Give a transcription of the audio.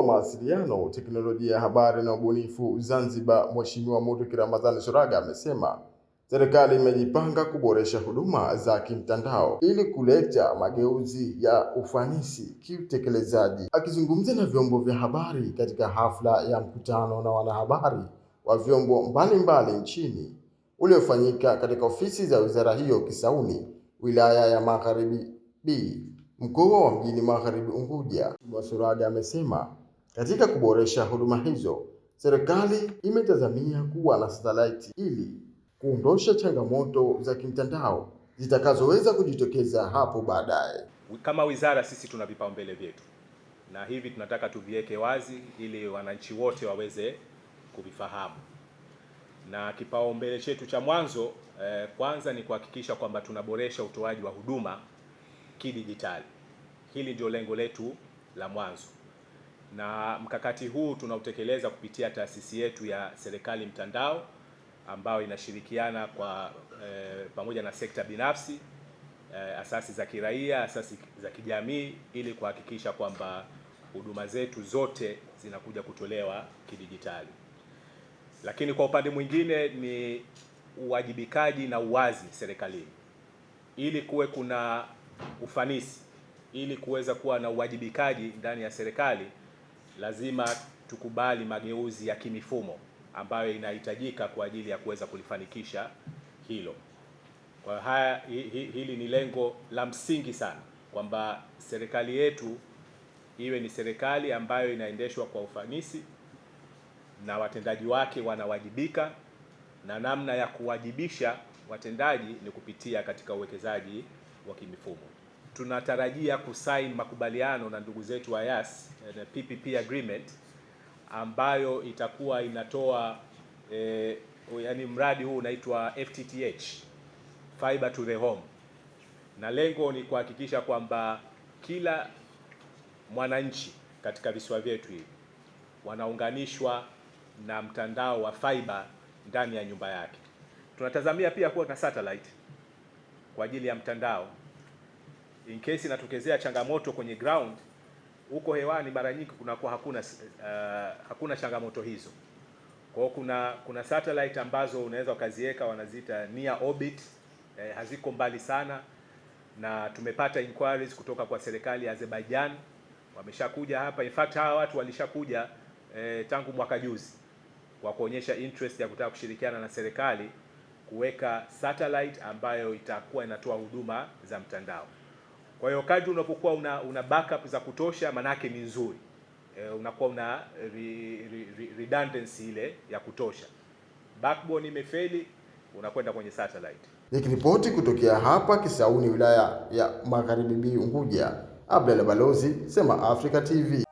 wa Mawasiliano, Teknolojia ya Habari na Ubunifu Zanzibar, Mheshimiwa Mudriki Ramadhani Soraga amesema serikali imejipanga kuboresha huduma za kimtandao ili kuleta mageuzi ya ufanisi kiutekelezaji. Akizungumza na vyombo vya habari katika hafla ya mkutano na wanahabari wa vyombo mbalimbali nchini uliofanyika katika ofisi za wizara hiyo Kisauni, wilaya ya Magharibi B, mkoa wa Mjini Magharibi Unguja, Soraga amesema katika kuboresha huduma hizo, serikali imetazamia kuwa na satellite ili kuondosha changamoto za kimtandao zitakazoweza kujitokeza hapo baadaye. Kama wizara sisi tuna vipaumbele vyetu, na hivi tunataka tuviweke wazi ili wananchi wote waweze kuvifahamu. Na kipaumbele chetu cha mwanzo kwanza ni kuhakikisha kwamba tunaboresha utoaji wa huduma kidijitali. Hili ndio lengo letu la mwanzo, na mkakati huu tunautekeleza kupitia taasisi yetu ya serikali mtandao ambayo inashirikiana pamoja na sekta binafsi, asasi za kiraia, asasi za kijamii, ili kuhakikisha kwamba huduma zetu zote zinakuja kutolewa kidijitali. Lakini kwa upande mwingine ni uwajibikaji na uwazi serikalini, ili kuwe kuna ufanisi, ili kuweza kuwa na uwajibikaji ndani ya serikali, lazima tukubali mageuzi ya kimifumo ambayo inahitajika kwa ajili ya kuweza kulifanikisha hilo. Kwa hili ni lengo la msingi sana, kwamba serikali yetu iwe ni serikali ambayo inaendeshwa kwa ufanisi na watendaji wake wanawajibika, na namna ya kuwajibisha watendaji ni kupitia katika uwekezaji wa kimifumo. Tunatarajia kusaini makubaliano na ndugu zetu wa Yas, PPP agreement, ambayo itakuwa inatoa yani mradi huu unaitwa FTTH, Fiber to the Home, na lengo ni kuhakikisha kwamba kila mwananchi katika visiwa vyetu hivi wanaunganishwa na mtandao wa fiber ndani ya nyumba yake. Tunatazamia pia kuwa na satellite kwa ajili ya mtandao, in case inatokezea changamoto kwenye ground huko hewani, mara nyingi kunakuwa hakuna changamoto hizo. Kwa hiyo kuna satellite ambazo unaweza ukaziweka, wanaziita near orbit, haziko mbali sana, na tumepata inquiries kutoka kwa serikali ya Azerbaijan, wameshakuja hapa. In fact hawa watu walishakuja tangu mwaka juzi kwa kuonyesha interest ya kutaka kushirikiana na serikali kuweka satellite ambayo itakuwa inatoa huduma za mtandao. Kwa hiyo kadri unapokuwa una backup za kutosha, manake ni nzuri, unakuwa una redundancy ile ya kutosha. Backbone imefeli, unakwenda kwenye satellite. Nikiripoti kutokea hapa Kisauni, wilaya ya Magharibi B, Unguja, Abdalla Balozi, Sema Africa TV.